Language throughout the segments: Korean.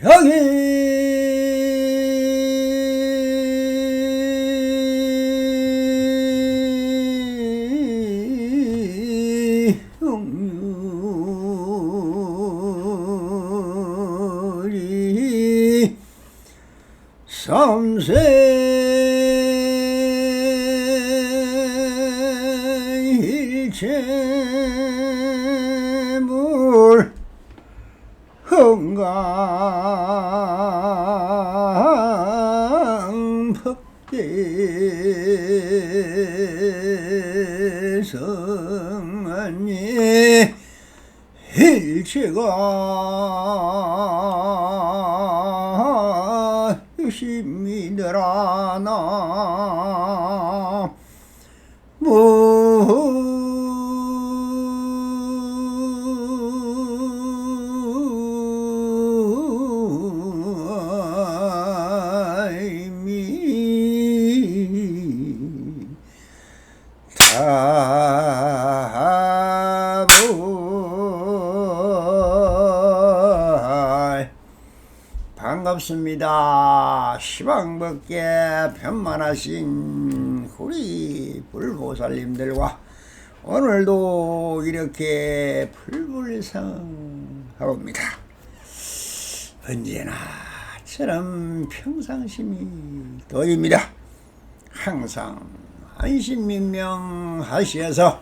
여기 웅유리 삼세일체물 흥강법계성안니 일체가 유심이더라 반갑습니다. 시방법계 편만하신 우리 불보살님들과 오늘도 이렇게 불불상하옵니다. 언제나처럼 평상심이 도입니다. 항상 안심민명하시어서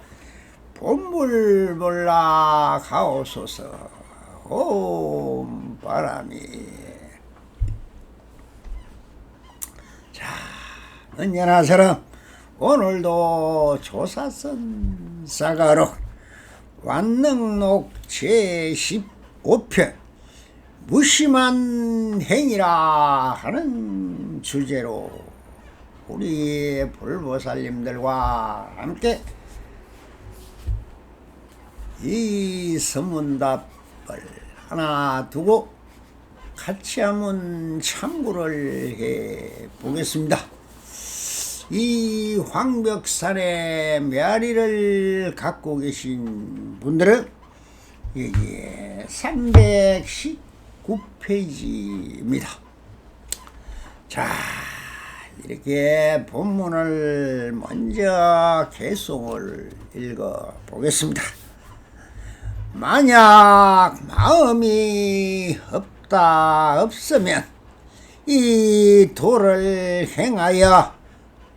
본불볼라 가오소서. 옴 바람이. 자, 언제나처럼 오늘도 조사선 사가로 완능록 제15편 무심한 행위라 하는 주제로 우리 불보살님들과 함께 이 선문답을 하나 두고 같이 한번 참고를 해 보겠습니다. 이 황벽산의 메아리를 갖고 계신 분들은 여기에 319페이지입니다. 자, 이렇게 본문을 먼저 개송을 읽어 보겠습니다. 만약 마음이 없으면 이 도를 행하여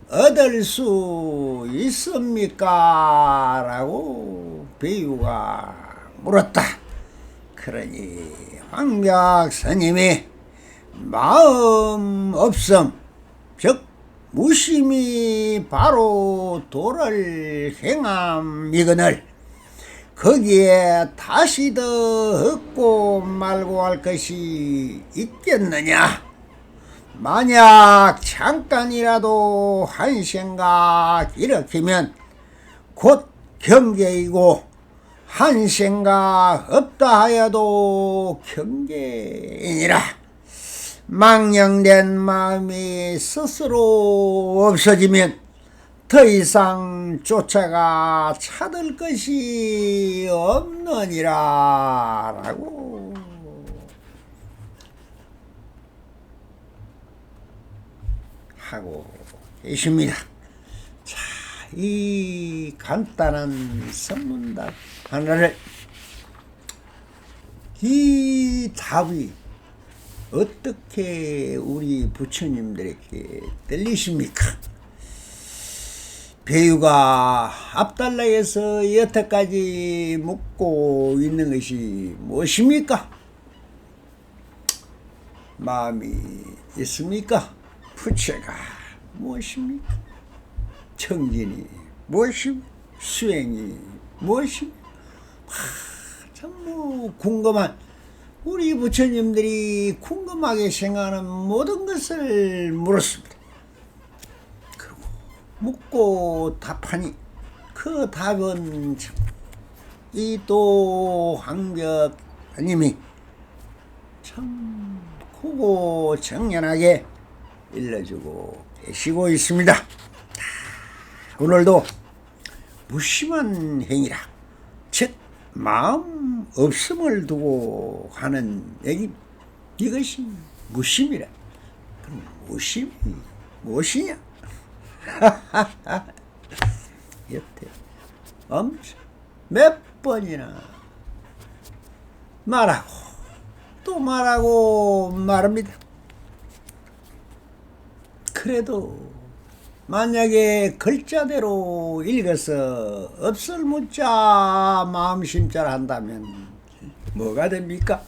얻을 수 있습니까? 라고 배유가 물었다. 그러니 황벽스님이 마음 없음, 즉 무심히 바로 도를 행함이거늘 거기에 다시 더 얻고 말고 할 것이 있겠느냐? 만약 잠깐이라도 한 생각 일으키면 곧 경계이고 한 생각 없다 하여도 경계이니라. 망령된 마음이 스스로 없어지면 더 이상 쫓아가 찾을 것이 없느니라 라고 하고 계십니다. 자, 이 간단한 선문답 하나를 이 답이 어떻게 우리 부처님들에게 들리십니까? 배유가 앞달라에서 여태까지 묻고 있는 것이 무엇입니까? 마음이 있습니까? 부처가 무엇입니까? 청진이 무엇입니까? 수행이 무엇입니까? 참 궁금한, 우리 부처님들이 궁금하게 생각하는 모든 것을 물었습니다. 묻고 답하니 그 답은 이 또 황벽님이 참 크고 정연하게 일러주고 계시고 있습니다. 오늘도 무심한 행위라, 즉 마음 없음을 두고 하는 얘기, 이것이 무심이라. 그럼 무심이 무엇이냐? 여태 엄청 몇 번이나 말하고 또 말하고 말합니다. 그래도 만약에 글자대로 읽어서 없을 묻자 마음심자를 한다면 뭐가 됩니까?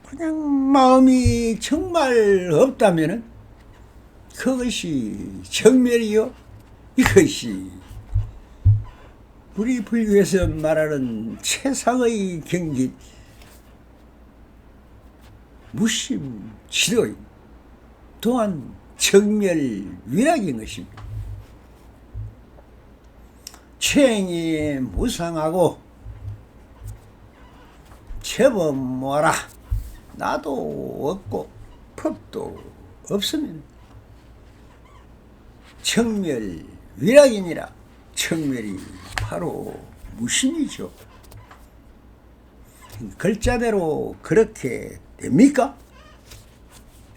그냥 마음이 정말 없다면 그것이 정멸이요. 이것이 우리 불교에서 말하는 최상의 경지 무심 지도요. 또한 정멸 위락인 것입니다. 최행이 무상하고 제법 뭐라 나도 없고 법도 없으면 정멸 위락이니라. 정멸이 바로 무심이죠. 글자대로 그렇게 됩니까?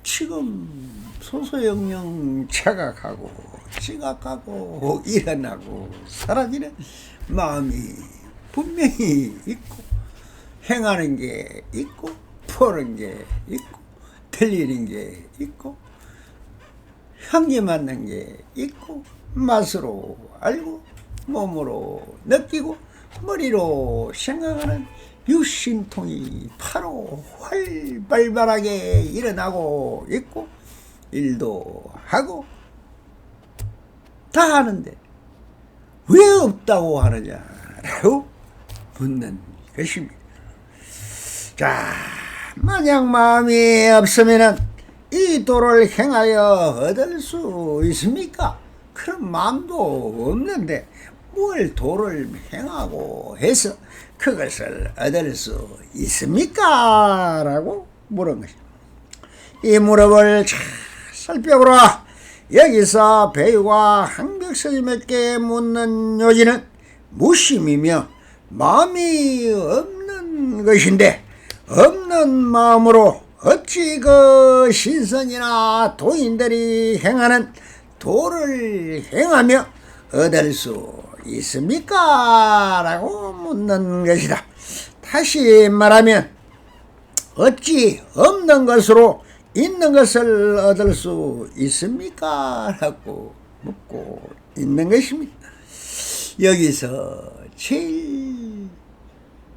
지금 소소영령 착각하고 지각하고 일어나고 사라지는 마음이 분명히 있고 행하는 게 있고 보는 게 있고 들리는 게 있고 향기 맡는 게 있고 맛으로 알고 몸으로 느끼고 머리로 생각하는 육신통이 바로 활발하게 일어나고 있고 일도 하고 다 하는데 왜 없다고 하느냐라고 묻는 것입니다. 자, 만약 마음이 없으면은 이 도를 행하여 얻을 수 있습니까? 그런 마음도 없는데 뭘 도를 행하고 해서 그것을 얻을 수 있습니까? 라고 물은 것입니다. 이 무릎을 잘 살펴보라. 여기서 배우가 항벽스님에게 묻는 요지는 무심이며 마음이 없는 것인데 없는 마음으로 어찌 그 신선이나 도인들이 행하는 도를 행하며 얻을 수 있습니까? 라고 묻는 것이다. 다시 말하면 어찌 없는 것으로 있는 것을 얻을 수 있습니까? 라고 묻고 있는 것입니다. 여기서 제일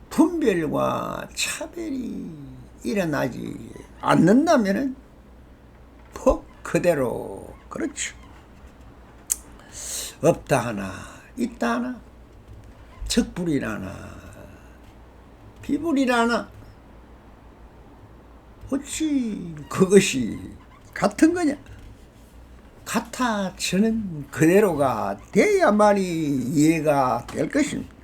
분별과 차별이 일어나지 않는다면 그대로 그렇죠. 없다 하나 있다 하나 적불이라나 비불이라나 어찌 그것이 같은 거냐? 같아지는 그대로가 돼야만이 이해가 될 것입니다.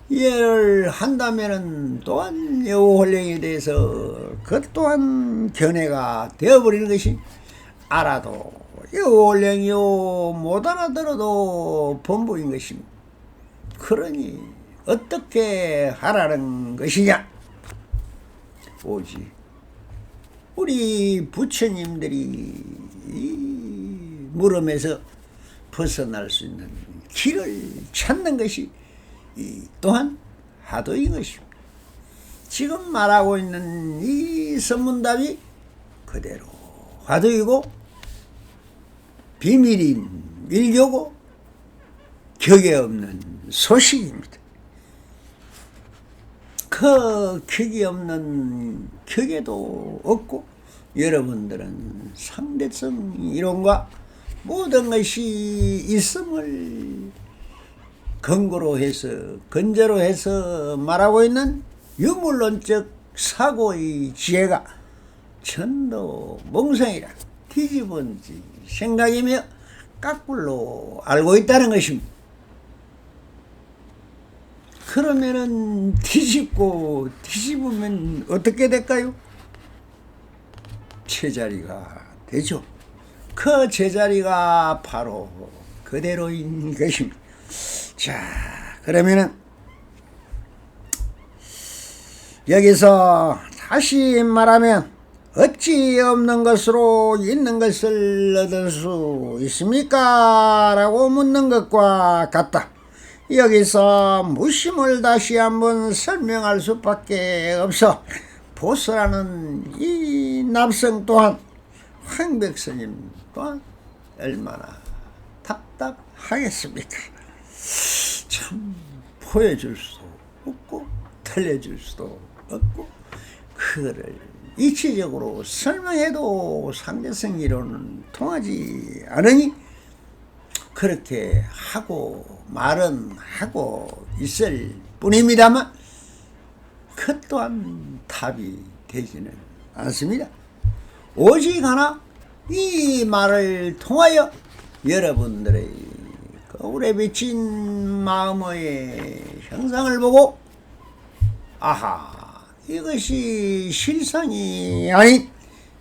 이해를 한다면 또한 여호홀령에 대해서 그 또한 견해가 되어버리는 것이 알아도 여호홀령이요 못 알아들어도 본보인 것입니다. 그러니 어떻게 하라는 것이냐? 오직 우리 부처님들이 이 물음에서 벗어날 수 있는 길을 찾는 것이 또한 하도인 것입니다. 지금 말하고 있는 이 선문답이 그대로 화두이고 비밀인 밀교고 격에 없는 소식입니다. 그 격이 없는 격에도 없고 여러분들은 상대성 이론과 모든 것이 있음을 근거로 해서 근저로 해서 말하고 있는 유물론적 사고의 지혜가 전도 몽성이라 뒤집은지 생각이며 깍불로 알고 있다는 것입니다. 그러면은 뒤집고 뒤집으면 어떻게 될까요? 제자리가 되죠. 그 제자리가 바로 그대로인 것입니다. 자, 그러면은 여기서 다시 말하면 어찌 없는 것으로 있는 것을 얻을 수 있습니까? 라고 묻는 것과 같다. 여기서 무심을 다시 한번 설명할 수밖에 없어. 보스라는 이 납성 또한 황백스님 또한 얼마나 답답하겠습니까? 참 보여줄 수도 없고 들려줄 수도 없고 그거를 이치적으로 설명해도 상대성 이론은 통하지 않으니 그렇게 하고 말은 하고 있을 뿐입니다만 그 또한 답이 되지는 않습니다. 오직 하나 이 말을 통하여 여러분들의 거울에 비친 마음의 형상을 보고 아하 이것이 실상이 아닌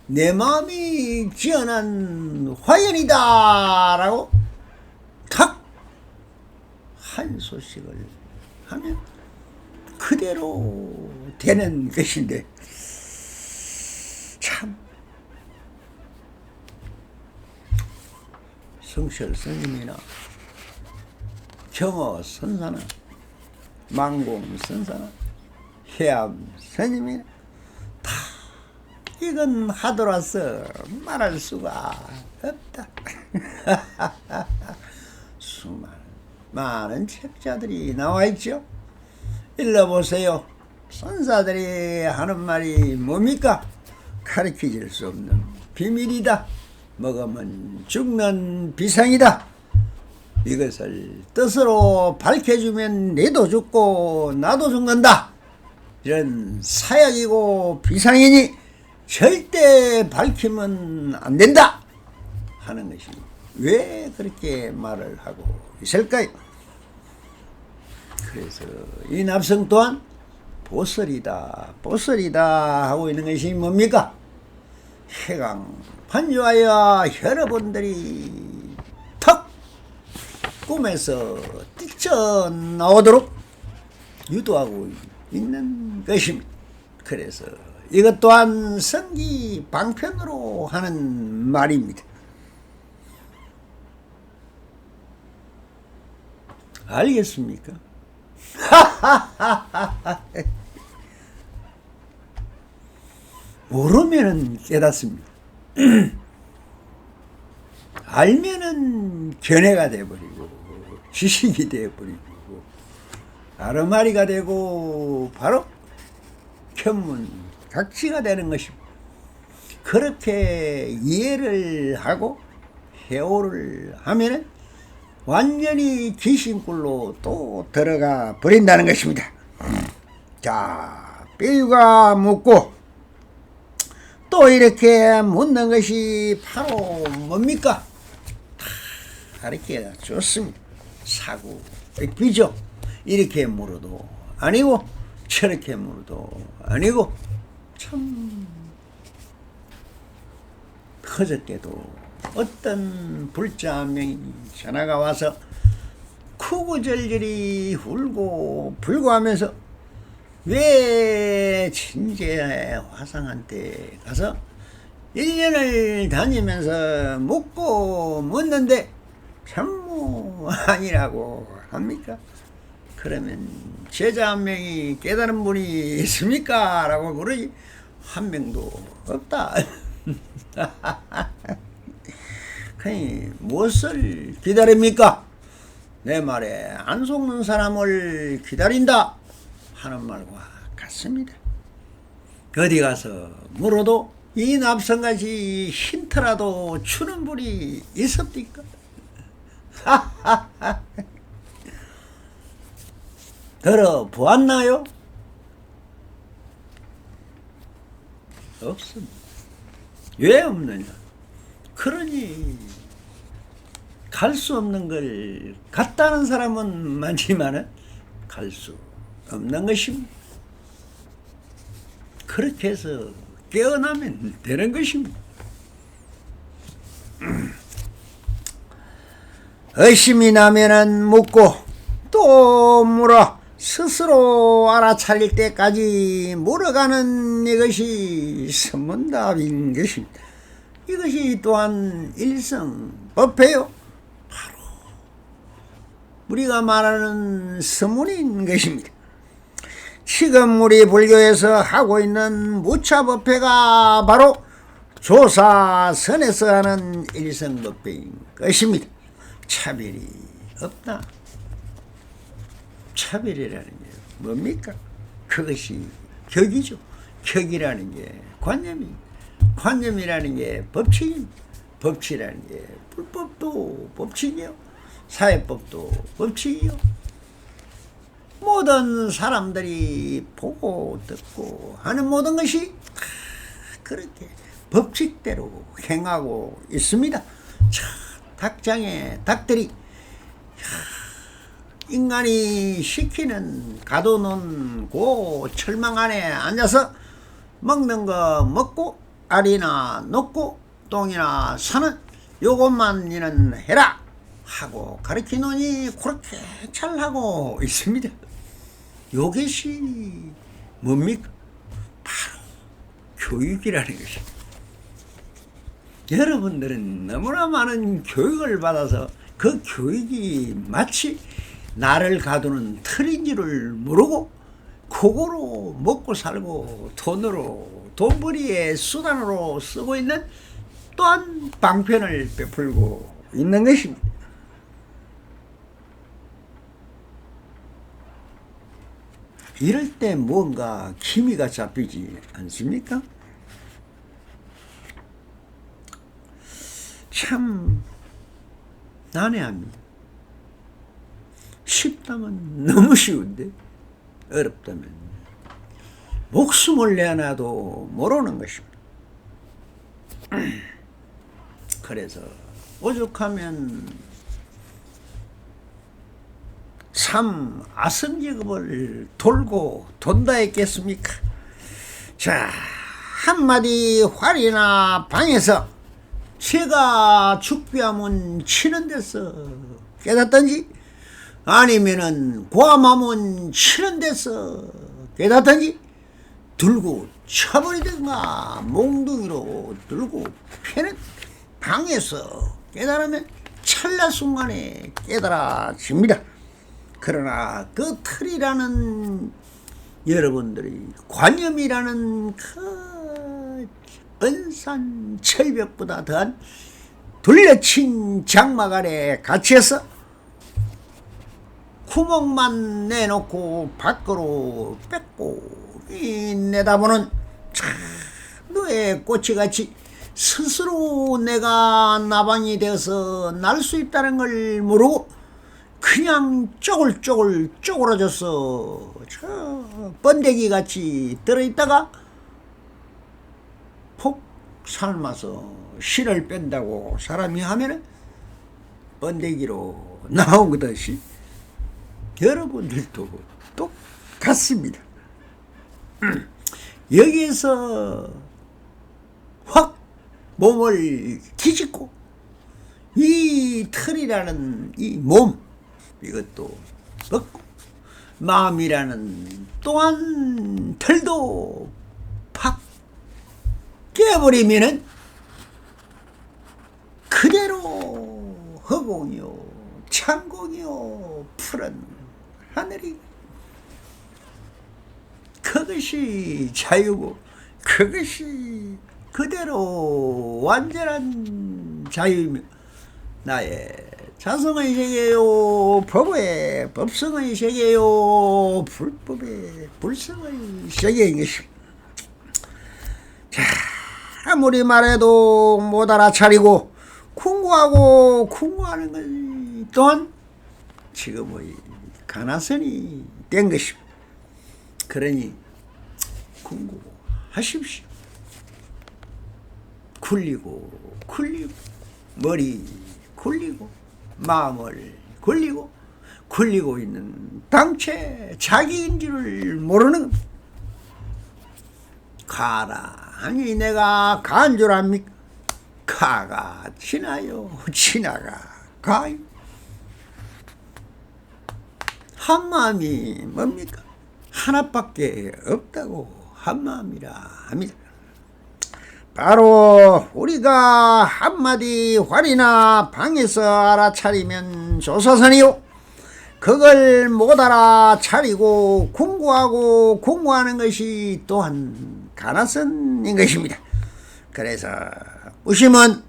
내 마음이 지어난 화연이다 라고 탁 한 소식을 하면 그대로 되는 것인데 참 성철 스님이나 경어 선사나 망공 선사나 해암 스님이나 다 이건 하더라서 말할 수가 없다. 많은 책자들이 나와 있죠. 일러보세요. 선사들이 하는 말이 뭡니까? 가르쳐질 수 없는 비밀이다. 먹으면 죽는 비상이다. 이것을 뜻으로 밝혀주면 내도 죽고 나도 죽는다. 이런 사약이고 비상이니 절대 밝히면 안 된다 하는 것이 왜 그렇게 말을 하고 있을까요? 그래서 이 납성 또한 보설이다 보설이다 하고 있는 것이 뭡니까? 해강 판주하여 여러분들이 턱 꿈에서 뛰쳐나오도록 유도하고 있는 것입니다. 그래서 이것 또한 성기 방편으로 하는 말입니다. 알겠습니까? 모르면은 깨닫습니다. 알면은 견해가 되어버리고 지식이 되어버리고 아르마리가 되고 바로 견문각지가 되는 것입니다. 그렇게 이해를 하고 해오를 하면은 완전히 귀신굴로 또 들어가 버린다는 것입니다. 자, 뼈가 묻고 또 이렇게 묻는 것이 바로 뭡니까? 다 가르쳐 줬습니다. 사고 액비죠. 이렇게 물어도 아니고 저렇게 물어도 아니고 참 그저께도 어떤 불자 한 명이 전화가 와서 쿠구절절히 울고 불고하면서 왜 친제 화상한테 가서 1년을 다니면서 묻고 묻는데 전무 아니라고 합니까? 그러면 제자 한 명이 깨달은 분이 있습니까? 라고 물으니 한 명도 없다. 그니 무엇을 기다립니까? 내 말에 안 속는 사람을 기다린다 하는 말과 같습니다. 어디 가서 물어도 이 납성같이 힌트라도 주는 분이 있습니까? 들어보았나요? 없습니다. 왜 없느냐? 그러니 갈 수 없는 걸 갔다는 사람은 많지만은 갈 수 없는 것입니다. 그렇게 해서 깨어나면 되는 것입니다. 의심이 나면은 묻고 또 물어 스스로 알아차릴 때까지 물어가는 이것이 선문답인 것입니다. 이것이 또한 일성법회요, 바로 우리가 말하는 서문인 것입니다. 지금 우리 불교에서 하고 있는 무차법회가 바로 조사선에서 하는 일성법회인 것입니다. 차별이 없다. 차별이라는 게 뭡니까? 그것이 격이죠. 격이라는 게 관념입니다. 관념이라는 게 법칙입니다. 법칙이라는 게 불법도 법칙이요, 사회법도 법칙이요. 모든 사람들이 보고 듣고 하는 모든 것이 다 그렇게 법칙대로 행하고 있습니다. 닭장에 닭들이 인간이 시키는 가둬놓은 고 철망 안에 앉아서 먹는 거 먹고 알이나 놓고 똥이나 사는 요것만 니는 해라 하고 가르치노니 그렇게 잘하고 있습니다. 요것이 뭡니까? 바로 교육이라는 것입니다. 여러분들은 너무나 많은 교육을 받아서 그 교육이 마치 나를 가두는 틀인 줄을 모르고 그거로 먹고 살고 돈벌이의 수단으로 쓰고 있는 또한 방편을 베풀고 있는 것입니다. 이럴 때 뭔가 기미가 잡히지 않습니까? 참 난해합니다. 쉽다면 너무 쉬운데 어렵다면 목숨을 내놔도 모르는 것입니다. 그래서 오죽하면 참 아성직업을 돌고 돈다 했겠습니까? 자, 한마디 활이나 방에서 새가 죽비하면 치는 데서 깨닫던지 아니면은 고함하면 치는 데서 깨닫던지 들고 쳐버리든가 몽둥이로 들고 패는 방에서 깨달으면 찰나 순간에 깨달아집니다. 그러나 그 틀이라는 여러분들이 관념이라는 그 은산 철벽보다 더한 둘러친 장막 아래 갇혀서 구멍만 내놓고 밖으로 뺏고 내다보는 너의 꼬치같이 스스로 내가 나방이 되어서 날 수 있다는 걸 모르고 그냥 쪼글쪼글 쪼그러져서 저 번데기같이 들어있다가 폭 삶아서 실을 뺀다고 사람이 하면은 번데기로 나오듯이 여러분들도 똑같습니다. 여기에서 확 몸을 뒤집고 이 틀이라는 이 몸 이것도 벗고 마음이라는 또한 틀도 팍 깨버리면은 그대로 허공이요 창공이요 푸른 하늘이 그것이 자유고 그것이 그대로 완전한 자유이며 나의 자성의 세계요 법의 법성의 세계요 불법의 불성의 세계인 것입니다. 자, 아무리 말해도 못 알아차리고 궁구하고 궁구하는 것 또한 지금의 가나선이 된 것입니다. 그러니 궁구하십시오. 굴리고 머리 굴리고 마음을 굴리고 있는 당최 자기인 줄을 모르는 가라 아니 내가 간 줄 압니까? 가가 지나요 지나가 가요. 한마음이 뭡니까? 하나밖에 없다고 한마음이라 합니다. 바로 우리가 한마디 활이나 방에서 알아차리면 조사선이요, 그걸 못 알아차리고 공부하고 공부하는 것이 또한 가나선인 것입니다. 그래서 무심은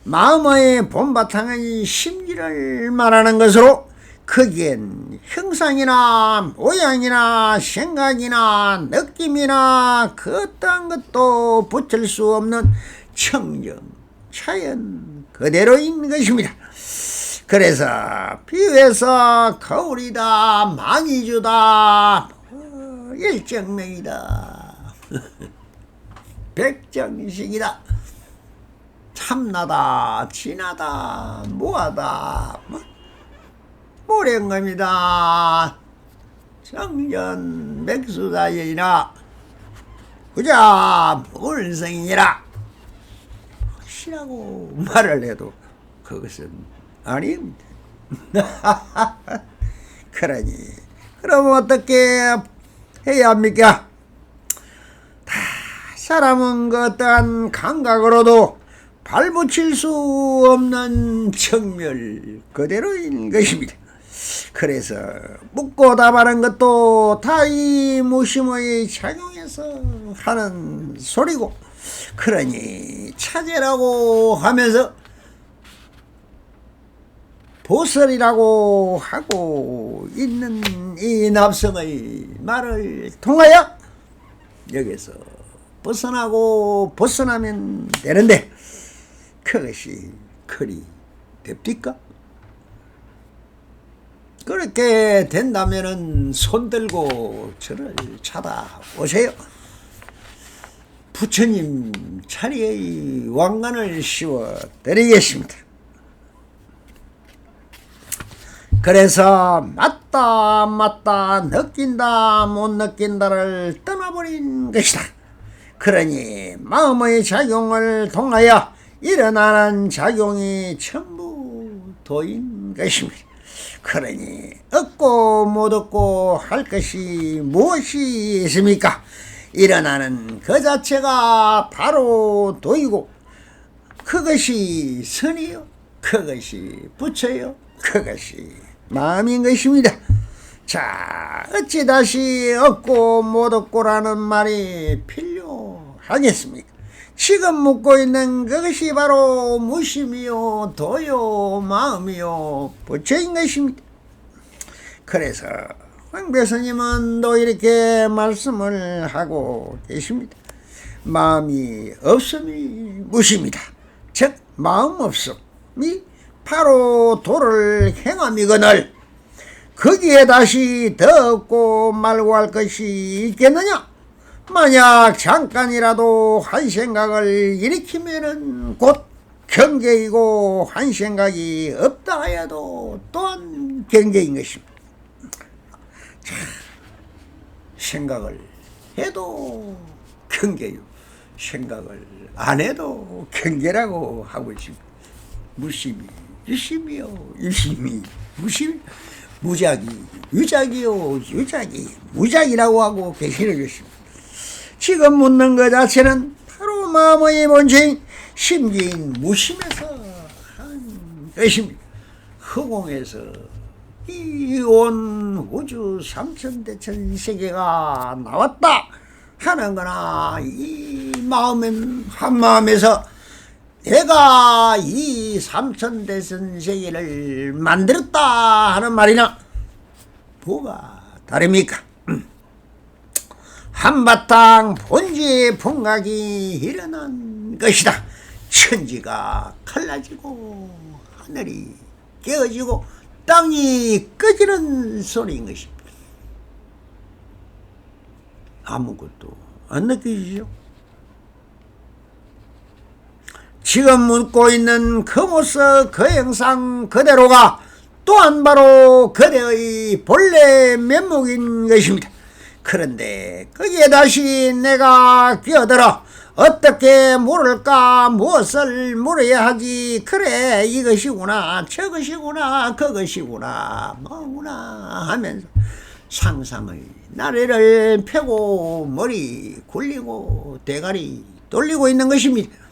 마음의 본바탕의 심기를 말하는 것으로, 거기엔 형상이나 모양이나 생각이나 느낌이나 그 어떠한 것도 붙일 수 없는 청정 자연 그대로인 것입니다. 그래서 비유해서 거울이다, 만이주다, 일정명이다, 백정식이다, 참나다, 진하다, 무하다, 모랭검이다, 정전 백수다이나 부자 물성이니라 시라고 말을 해도 그것은 아닙니다. 그러니 그럼 어떻게 해야 합니까? 다 사람은 그 어떠한 감각으로도 발붙일 수 없는 정멸 그대로인 것입니다. 그래서 묻고 답하는 것도 다 이 무심의 작용에서 하는 소리고, 그러니 차제라고 하면서 보설이라고 하고 있는 이 납성의 말을 통하여 여기서 벗어나고 벗어나면 되는데, 그것이 그리 됩니까? 그렇게 된다면은 손들고 저를 찾아오세요. 부처님 자리의 왕관을 씌워 드리겠습니다. 그래서 맞다 느낀다 못 느낀다를 떠나버린 것이다. 그러니 마음의 작용을 통하여 일어나는 작용이 전부 도인 것입니다. 그러니 얻고 못 얻고 할 것이 무엇이 있습니까? 일어나는 그 자체가 바로 도이고, 그것이 선이요, 그것이 부처요, 그것이 마음인 것입니다. 자, 어찌 다시 얻고 못 얻고라는 말이 필요하겠습니까? 지금 묻고 있는 그것이 바로 무심이요, 도요, 마음이요, 부처인 것입니다. 그래서 황배스님은 또 이렇게 말씀을 하고 계십니다. 마음이 없음이 무심이다. 즉 마음 없음이 바로 도를 행함이거늘 거기에 다시 더 얻고 말고 할 것이 있겠느냐? 만약 잠깐이라도 한 생각을 일으키면은 곧 경계이고, 한 생각이 없다 하여도 또한 경계인 것입니다. 자, 생각을 해도 경계요, 생각을 안 해도 경계라고 하고 있습니다. 무심이 유심이요, 유심이 무심, 무작이 유작이요, 유작이 무작이라고 하고 계시는 것입니다. 지금 묻는 것 자체는 바로 마음의 본性, 심기인 무심에서 한 것입니다. 허공에서 이 온 우주 삼천대천 세계가 나왔다 하는 거나, 이 마음은 한 마음에서 내가 이 삼천대천 세계를 만들었다 하는 말이나 뭐가 다릅니까? 한바탕 본지의 풍각이 일어난 것이다. 천지가 갈라지고 하늘이 깨어지고 땅이 꺼지는 소리인 것입니다. 아무것도 안 느끼시죠? 지금 묻고 있는 그 모습, 그 형상 그대로가 또한 바로 그대의 본래 면목인 것입니다. 그런데 거기에 다시 내가 끼어들어 어떻게 물을까 무엇을 물어야 하지 그래 이것이구나 저것이구나 그것이구나 뭐구나 하면서 상상의 나래를 펴고 머리 굴리고 대가리 돌리고 있는 것입니다.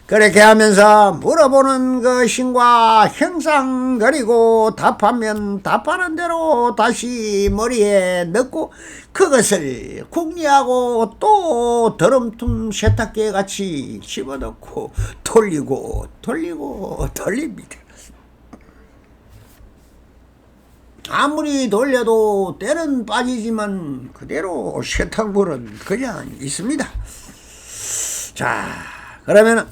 그렇게 하면서 물어보는 것인과 형상거리고 답하면 답하는 대로 다시 머리에 넣고 그것을 궁리하고 또 더럼통 세탁기에 같이 집어넣고 돌리고 돌리고 돌립니다. 아무리 돌려도 때는 빠지지만 그대로 세탁물은 그냥 있습니다. 자, 그러면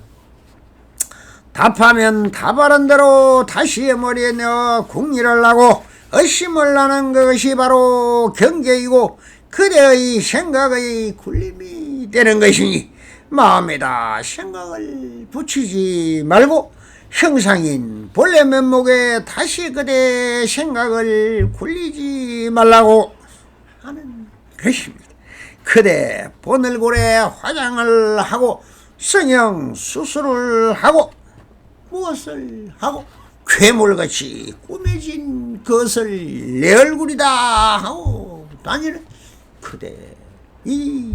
답하면 답하는 대로 다시 머리에 넣어 궁리를 하고 의심을 하는 것이 바로 경계이고 그대의 생각의 굴림이 되는 것이니 마음에다 생각을 붙이지 말고 형상인 본래 면목에 다시 그대 생각을 굴리지 말라고 하는 것입니다. 그대 보늘고래 화장을 하고 성형 수술을 하고 무엇을 하고 괴물같이 꾸며진 것을 내 얼굴이다 하고 다니는 그대 이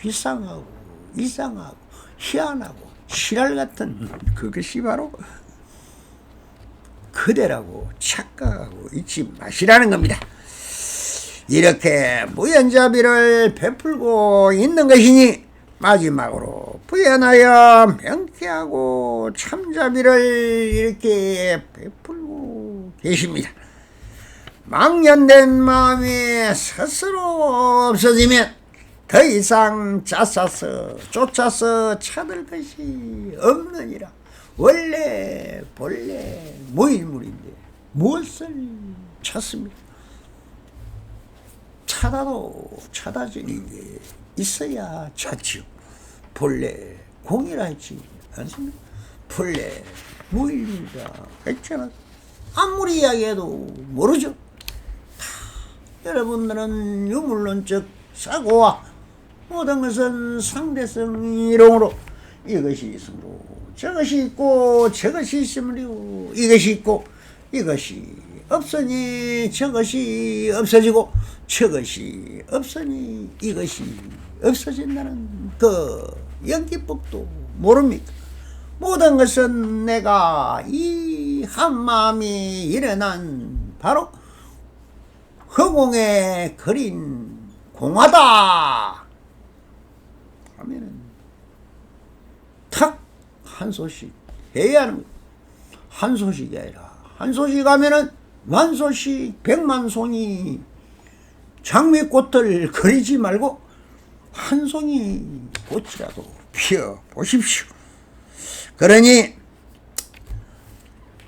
휘상하고 이상하고 희한하고 실할 같은 그것이 바로 그대라고 착각하고 잊지 마시라는 겁니다. 이렇게 무연자비를 베풀고 있는 것이니 마지막으로 부연하여 명쾌하고 참자비를 이렇게 베풀고 계십니다. 망연된 마음이 스스로 없어지면 더 이상 쫓아서 찾을 것이 없느니라. 원래 본래 무일물인데 무엇을 찾습니까? 찾아도 찾아지는 게 있어야 찾지요. 본래 공이라 했지 않습니까? 본래 무일물이다 했잖아. 아무리 이야기해도 모르죠. 여러분들은 유물론적 사고와 모든 것은 상대성 이론으로 이것이 있으므로 저것이 있고 저것이 있으므로 이것이 있고 이것이 없으니 저것이 없어지고 저것이 없으니 이것이 없어진다는 그 연기법도 모릅니까? 모든 것은 내가 이 한마음이 일어난 바로 허공에 그린 공화다 하면은 탁 한 소식 해야 하는 거예요. 한 소식이 아니라 한 소식 하면은 만소식 백만송이 장미꽃을 그리지 말고 한 송이 꽃이라도 피워 보십시오. 그러니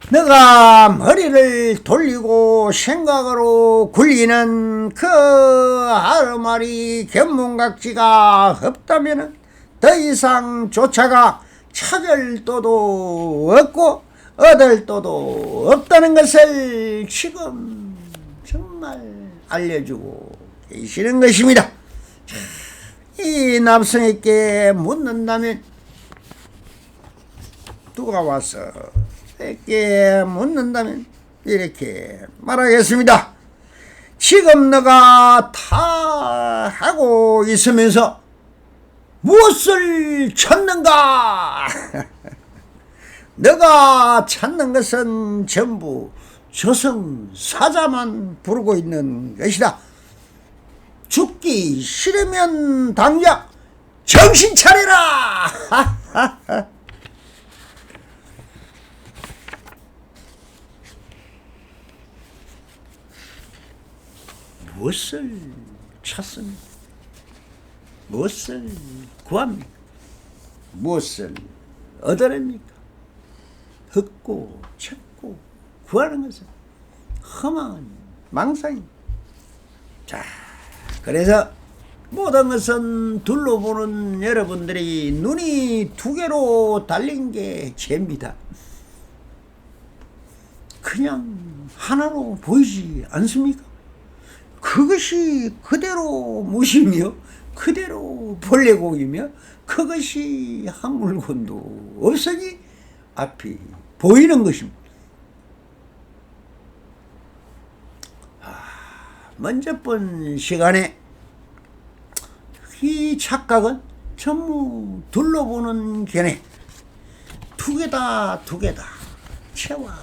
내가 머리를 돌리고 생각으로 굴리는 그 하루말이 견문각지가 없다면 더 이상 쫓아가 찾을 도도 없고 얻을 도도 없다는 것을 지금 정말 알려주고 계시는 것입니다. 이 납성에게 묻는다면 누가 와서 에게 묻는다면 이렇게 말하겠습니다. 지금 너가 다 하고 있으면서 무엇을 찾는가? 너가 찾는 것은 전부 저승사자만 부르고 있는 것이다. 죽기 싫으면 당장 정신 차려라! 무엇을 찾습니까? 무엇을 구합니까? 무엇을 얻으랍니까? 얻고 찾고 구하는 것은 험한 망상입니다. 자, 그래서 모든 것은 둘러보는 여러분들이 눈이 두 개로 달린 게 죄입니다. 그냥 하나로 보이지 않습니까? 그것이 그대로 무심이요. 그대로 본래고기며 그것이 한 물건도 없으니 앞이 보이는 것입니다. 먼저 본 시간에 이 착각은 전부 둘러보는 견해 두 개다 채와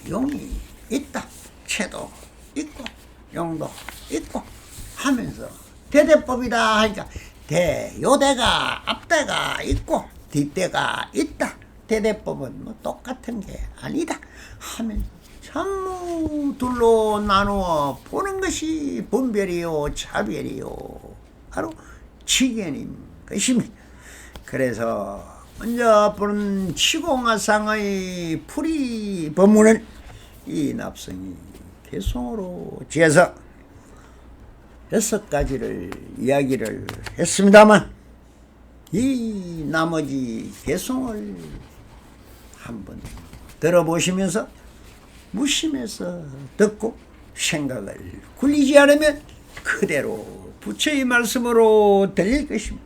용이 있다. 채도 있고 용도 있고 하면서 대대법이다 하니까 요대가 앞대가 있고 뒷대가 있다. 대대법은 뭐 똑같은 게 아니다 하면서 전부 둘로 나누어 보는 것이 분별이요 차별이요 바로 지견인 것입니다. 그래서 먼저 보는 치공화상의 풀이 법문은 이 납성이 개성으로 지어서 6가지를 이야기를 했습니다만 이 나머지 개성을 한번 들어보시면서 무심해서 듣고 생각을 굴리지 않으면 그대로 부처의 말씀으로 들릴 것입니다.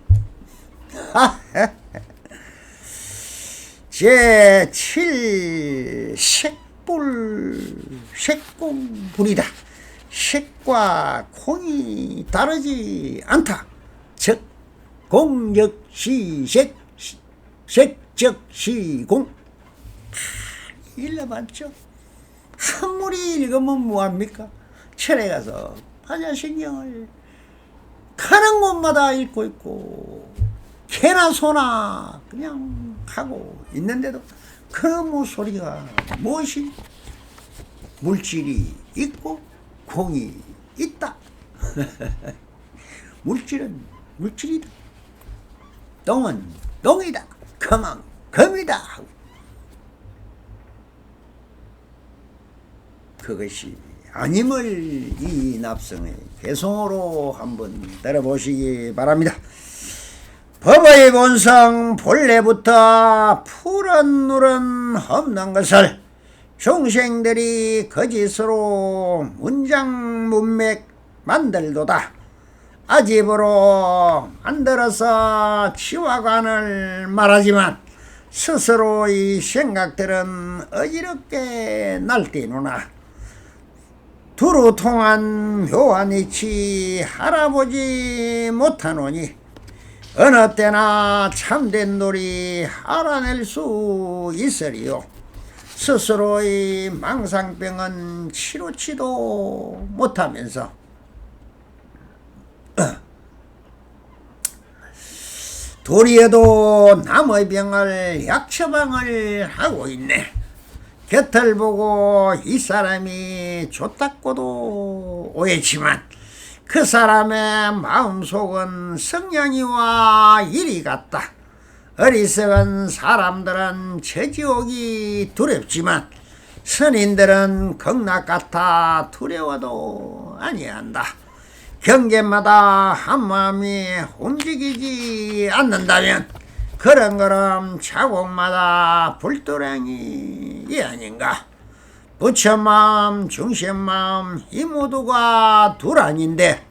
제7 색공불이다. 색과 공이 다르지 않다. 즉 공적시색 색적시공 읽어봤죠? 한물이 읽으면 뭐합니까? 철에 가서 반야신경을 가는 곳마다 읽고 있고 개나 소나 그냥 하고 있는데도 그 소리가 무엇이 물질이 있고 공이 있다. 물질은 물질이다. 똥은 똥이다. 금은 금이다. 그것이 아님을 이 납성의 개성으로 한번 들어보시기 바랍니다. 법의 본성 본래부터 푸른 누른 없는 것을 중생들이 거짓으로 문장문맥 만들도다. 아집으로 만들어서 치화관을 말하지만 스스로의 생각들은 어지럽게 날뛰노나 두루 통한 묘한 이치 알아보지 못하노니 어느 때나 참된 놀이 알아낼 수 있으리요. 스스로의 망상병은 치료치도 못하면서 도리에도 남의 병을 약처방을 하고 있네. 곁을 보고 이 사람이 좋다고도 오해지만 그 사람의 마음속은 성냥이와 이리 같다. 어리석은 사람들은 저지옥이 두렵지만 선인들은 극락 같아 두려워도 아니한다. 경계마다 한마음이 움직이지 않는다면 그런 거럼 자곡마다 불도량이 아닌가. 부처마음 중생마음 이 모두가 둘 아닌데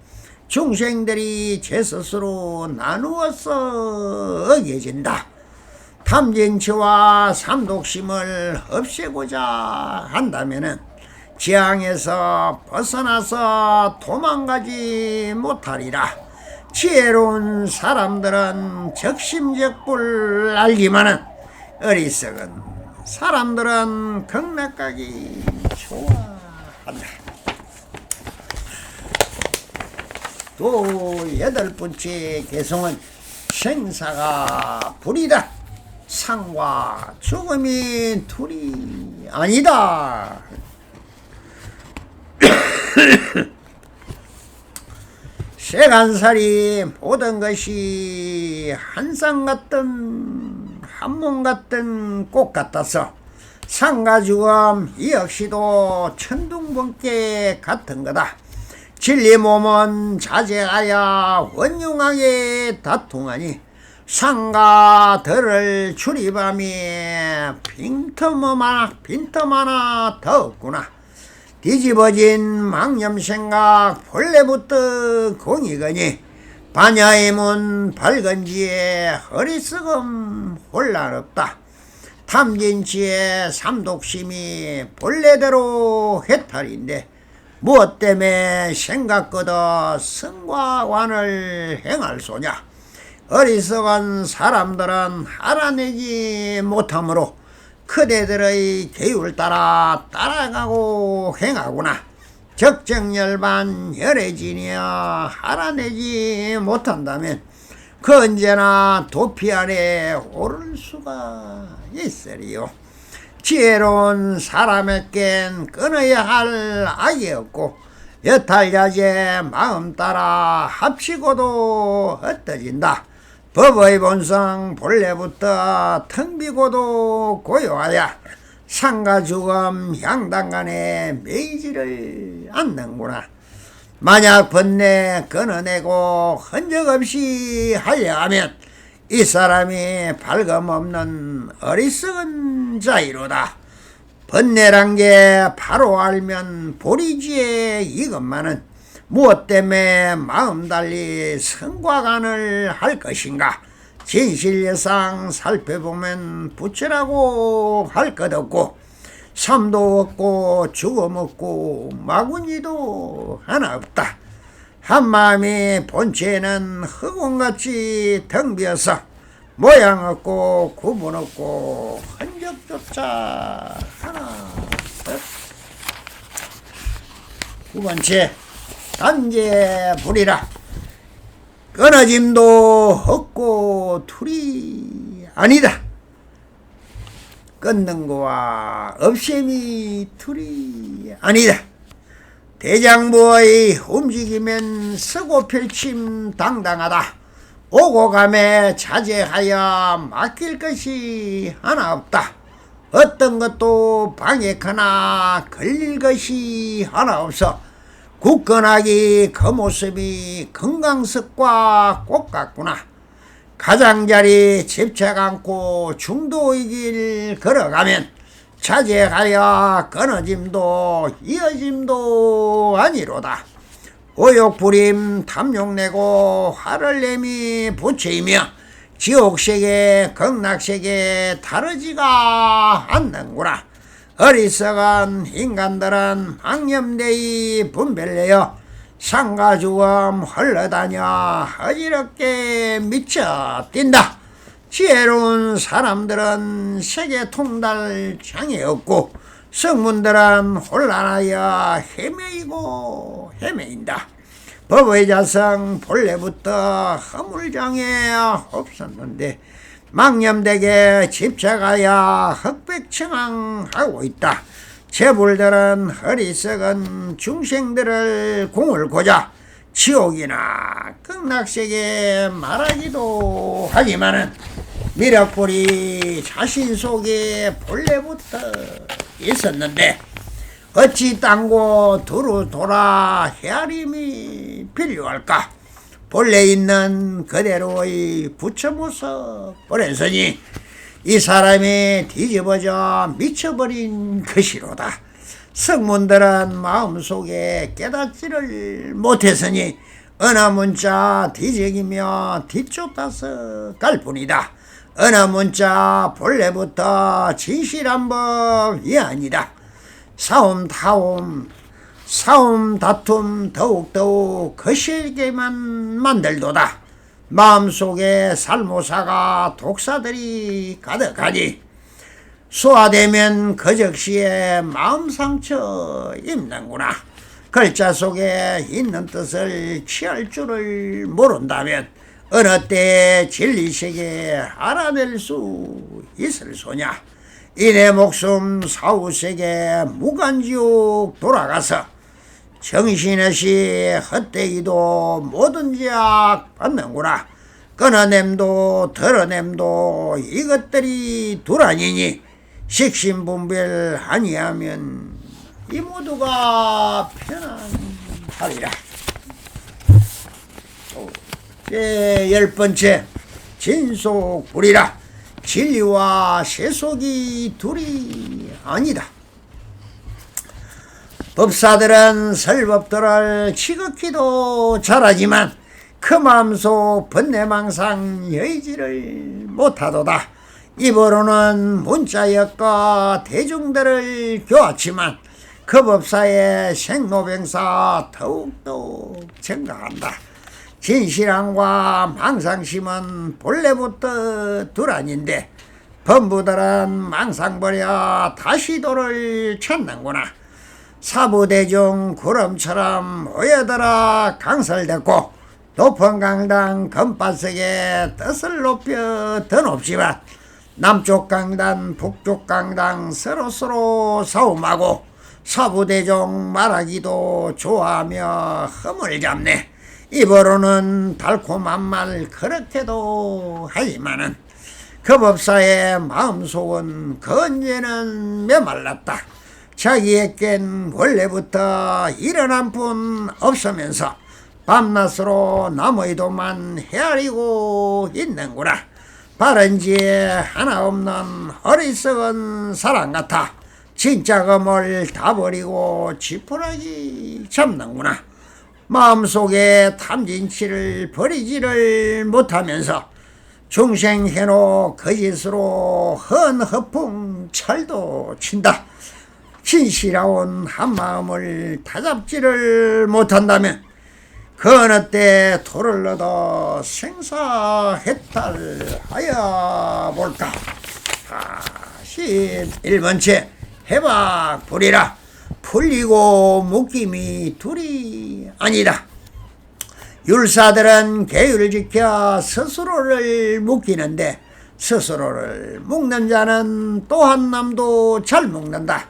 중생들이 제 스스로 나누어서 어겨진다. 탐진치와 삼독심을 없애고자 한다면은 지향에서 벗어나서 도망가지 못하리라. 지혜로운 사람들은 적심적불 알기만은 어리석은 사람들은 극락가기 좋아한다. 또 8번째 개성은 생사가 불이다. 상과 죽음이 둘이 아니다. 세간살이 모든 것이 한상 같든 한몸 같든 꽃 같아서 상과 죽음 이 역시도 천둥번개 같은 거다. 진리 몸은 자제하여 원흉하게 다통하니 상과 덜을 출입함이 빈틈 하나 더 없구나. 뒤집어진 망념생각 본래부터 공이거니 반야의 문 밝은지에 어리석음 혼란 없다. 탐진치의 삼독심이 본래대로 해탈인데 무엇 때문에 생각거더 성과관을 행할 소냐. 어리석은 사람들은 알아내지 못하므로 그대들의 계율 따라가고 행하구나. 적정열반 열애지니여 알아내지 못한다면 그 언제나 도피 아래 오를 수가 있으리요. 지혜로운 사람에겐 끊어야 할 악이 없고 여탈자재 마음 따라 합치고도 흩어진다. 법의 본성 본래부터 텅비고도 고요하여 상과 죽음 양당 간에 매이지를 않는구나. 만약 번뇌 끊어내고 흔적 없이 하려 하면 이 사람이 발검없는 어리석은 자이로다. 번뇌란 게 바로 알면 보리지에 이것만은 무엇 때문에 마음 달리 성과관을 할 것인가. 진실예상 살펴보면 부처라고 할 것 없고 삶도 없고 죽음 없고 마구니도 하나 없다. 한마음이 본체는 흑원같이 텅 비어서 모양 없고 구분 없고 흔적조차 하나 없다. 두 번째, 단재 불이라. 끊어짐도 없고 둘이 아니다. 끊는 거와 없셴이 둘이 아니다. 대장부의 움직이면 서고 펼침 당당하다. 오고 감에 자제하여 맡길 것이 하나 없다. 어떤 것도 방해하나 걸릴 것이 하나 없어 굳건하기 그 모습이 건강석과 꽃 같구나. 가장자리 집착 않고 중도의 길 걸어가면 자제하여 끊어짐도 이어짐도 아니로다. 오욕부림 탐욕내고 화를 내미 부처이며 지옥세계 극락세계 다르지가 않는구나. 어리석은 인간들은 망념되이 분별내어 상과 죽음 흘러다녀 어지럽게 미쳐 뛴다. 지혜로운 사람들은 세계 통달 장애 없고 성문들은 혼란하여 헤매이고 헤매인다. 법의 자성 본래부터 허물장애 없었는데 망념되게 집착하여 흑백청항하고 있다. 재불들은 어리석은 중생들을 공을 고자 지옥이나 극락세계 말하기도 하지만은 미륵불이 자신 속에 본래부터 있었는데 어찌 땅고 두루 돌아 헤아림이 필요할까. 본래 있는 그대로의 부처 모습 보냈으니 이 사람이 뒤집어져 미쳐버린 것이로다. 성문들은 마음속에 깨닫지를 못했으니 어느 문자 뒤적이며 뒤쫓아서 갈 뿐이다. 어느 문자 본래부터 진실한 법이 아니다. 싸움 다툼 더욱더욱 거시게만 만들도다. 마음속에 살모사가 독사들이 가득하니 소화되면 그 즉시에 마음 상처 입는구나. 글자 속에 있는 뜻을 취할 줄을 모른다면 어느 때 진리세계 알아낼 수 있을 소냐. 이내 목숨 사후세계 무간지옥 돌아가서 정신없이 헛되기도 모든 죄악 받는구나. 끊어냄도 덜어냄도 이것들이 둘아니니 식신분별 아니하면 이 모두가 편안하리라. 열 번째, 진속불이라. 진리와 세속이 둘이 아니다. 법사들은 설법들을 지극히도 잘하지만 그 마음속 번뇌망상 여의지를 못하도다. 입으로는 문자였고 대중들을 교하지만 그 법사의 생로병사 더욱더 증가한다. 진실함과 망상심은 본래부터 둘아닌데 범부들은 망상버려 다시 도를 찾는구나. 사부대중 구름처럼 모여들어 강설됐고 높은 강당 건바석에 뜻을 높여 더 높지만 남쪽 강당 북쪽 강당 서로서로 싸움하고 사부대중 말하기도 좋아하며 흠을 잡네. 입으로는 달콤한 말 그렇게도 하지만은 그 법사의 마음속은 언제는 메말랐다. 자기에겐 원래부터 일어난 분 없으면서 밤낮으로 남의 도만 헤아리고 있는구나. 바른지에 하나 없는 어리석은 사람 같아 진짜 검을 다 버리고 지푸라기 잡는구나. 마음속에 탐진치를 버리지를 못하면서 중생해노 거짓으로 헌허풍 철도 친다. 진실하온 한마음을 다잡지를 못한다면 그 어느 때 돌을 얻어 생사해탈하여 볼까. 11번째 해박 불이라. 풀리고 묶임이 둘이 아니다. 율사들은 계율을 지켜 스스로를 묶이는데 스스로를 묶는 자는 또 한 놈도 잘 묶는다.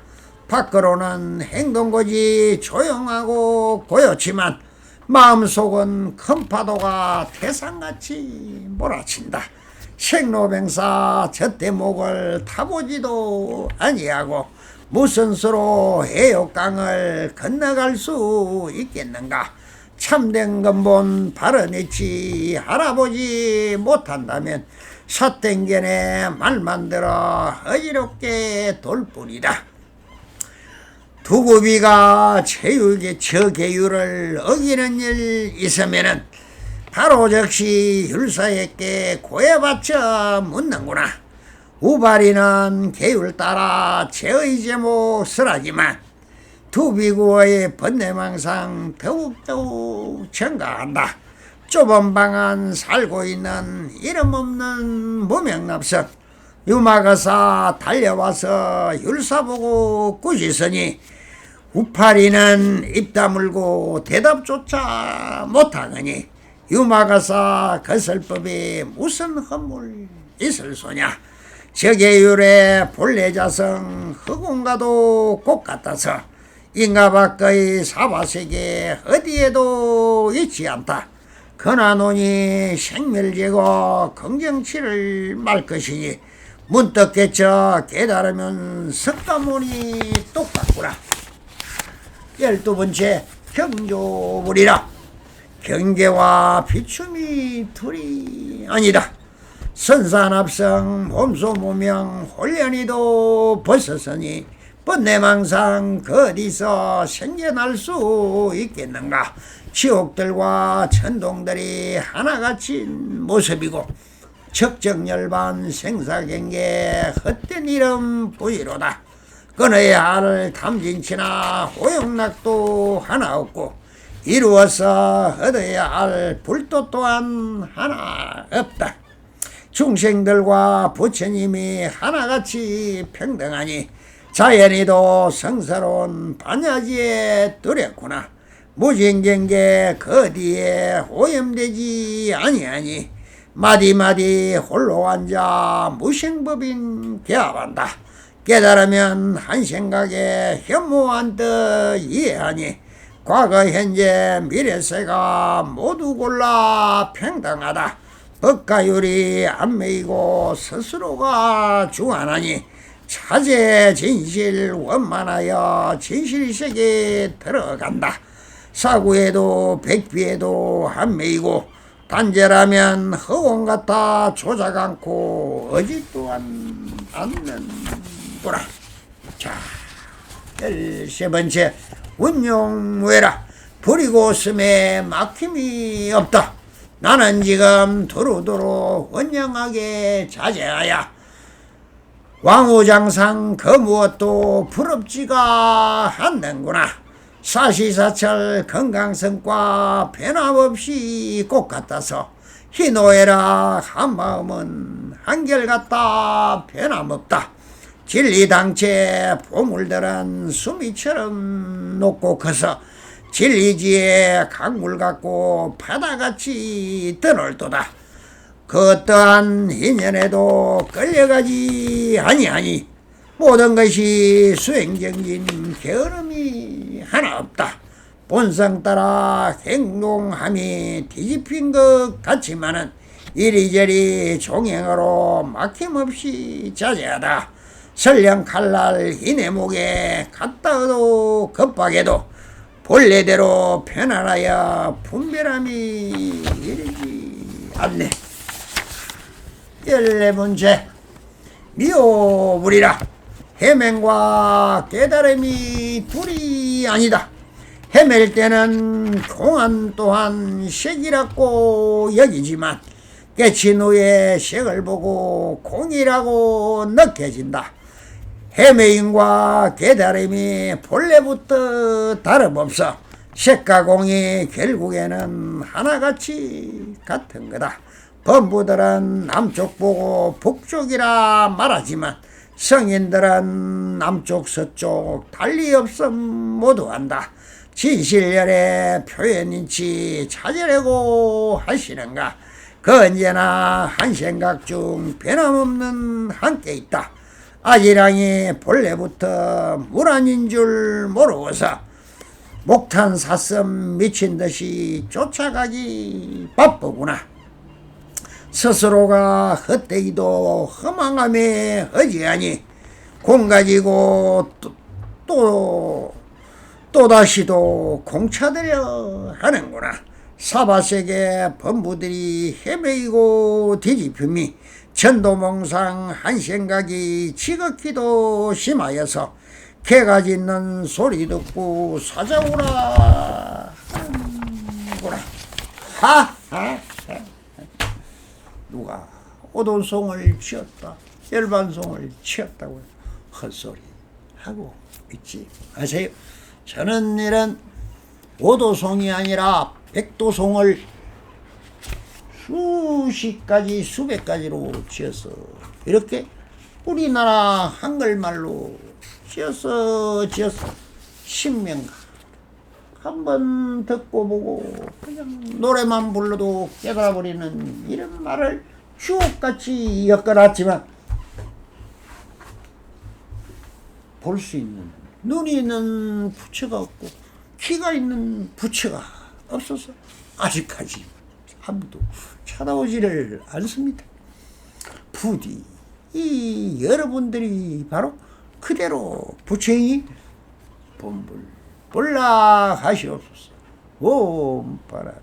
밖으로는 행동거지 조용하고 고요치만 마음속은 큰 파도가 태산같이 몰아친다. 생로병사 젖대목을 타보지도 아니하고 무슨 수로 해욕강을 건너갈 수 있겠는가. 참된 근본 바르니치 알아보지 못한다면 삿땡견에 말만 들어 어지럽게 돌 뿐이다. 두구비가 저 계율을 어기는 일 있으면은 바로 즉시 율사에게 고해받쳐 묻는구나. 우발이는 계율 따라 제의 제목 쓰라지만 두비구의 번뇌망상 더욱더욱 증가한다. 좁은 방 안 살고 있는 이름 없는 무명납석 유마가사 달려와서 율사 보고 꾸짖으니 우파리는 입 다물고 대답조차 못하느니 유마가사 거설법이 무슨 허물 있을 소냐. 저계율의 본래자성 흑운과도 꼭 같아서 인가 밖의 사바세계 어디에도 있지 않다. 그나노니 생멸제고 긍정치를 말 것이니 문득 깨쳐 깨달으면 석가모니 똑같구나. 12번째 경조불이라. 경계와 비춤이 둘이 아니다. 선산합성 몸소무명 홀연히도 벗었으니 번뇌망상 그 어디서 생겨날 수 있겠는가. 지옥들과 천동들이 하나같은 모습이고 척정열반 생사경계 헛된 이름 부이로다. 끊어야 할 탐진치나 호용락도 하나 없고 이루어서 얻어야 할 불도 또한 하나 없다. 중생들과 부처님이 하나같이 평등하니 자연이도 성스러운 반야지에 뚜렷구나. 무진경계 그 어디에 오염되지 아니하니 마디마디 홀로 앉아 무생법인 개합한다. 깨달으면 한 생각에 현무한 뜻 이해하니 과거 현재 미래세가 모두 골라 평등하다. 법가율이 안 매이고 스스로가 중하나니 차제 진실 원만하여 진실세계에 들어간다. 사구에도 백비에도 안 매이고 단죄라면 허공 같아 조작 않고 어지 또한 않는구나. 자, 13번째 운용무해라. 버리고 숨에 막힘이 없다. 나는 지금 두루두루 원영하게 자제하여 왕후장상 그 무엇도 부럽지가 않는구나. 사시사철 건강성과 변함없이 꼭 같아서 희노애락 한마음은 한결같다 변함없다. 진리당체 보물들은 수미처럼 높고 커서 진리지에 강물 같고 바다같이 드놀도다. 그 어떠한 인연에도 끌려가지 아니하니 모든 것이 수행정진 게으름이 하나 없다. 본성 따라 행동함이 뒤집힌 것 같지만은 이리저리 종행으로 막힘없이 자제하다. 설령 칼날 이내목에 갖다도 겁박해도 본래대로 편안하여 분별함이 이르지 않네. 14번째 미오물이라. 헤맨과 깨달음이 둘이 아니다. 헤맬 때는 공안 또한 색이라고 여기지만 깨친 후에 색을 보고 공이라고 느껴진다. 헤매임과 깨달음이 본래부터 다름없어 색과 공이 결국에는 하나같이 같은 거다. 범부들은 남쪽 보고 북쪽이라 말하지만 성인들은 남쪽 서쪽 달리 없음 모두 한다. 진실열의 표현인치 찾으려고 하시는가. 그 언제나 한 생각 중 변함없는 함께 있다. 아지랑이 본래부터 물안인 줄 모르고서 목탄 사슴 미친듯이 쫓아가기 바쁘구나. 스스로가 헛되기도 허망함에 허지하니 공 가지고 또다시도 공차들여 하는구나. 사바세계 범부들이 헤매이고 뒤집힘이 천도몽상 한 생각이 지극히도 심하여서 개가 짖는 소리 듣고 사자오라 하는구나. 하하. 누가 오돈송을 치었다 열반송을 치었다고 헛소리 하고 있지 마세요. 저는 이런 오도송이 아니라 백도송을 수십 가지 수백 가지로 지어서 이렇게 우리나라 한글말로 지어서 신명가 한번 듣고 보고 그냥 노래만 불러도 깨달아버리는 이런 말을 주옥같이 엮어놨지만 볼 수 있는 눈이 있는 부처가 없고 귀가 있는 부처가 없어서 아직까지 아무도 찾아오지를 않습니다. 부디 이 여러분들이 바로 그대로 부처행이 본불 올라가시옵소서. 옴 바람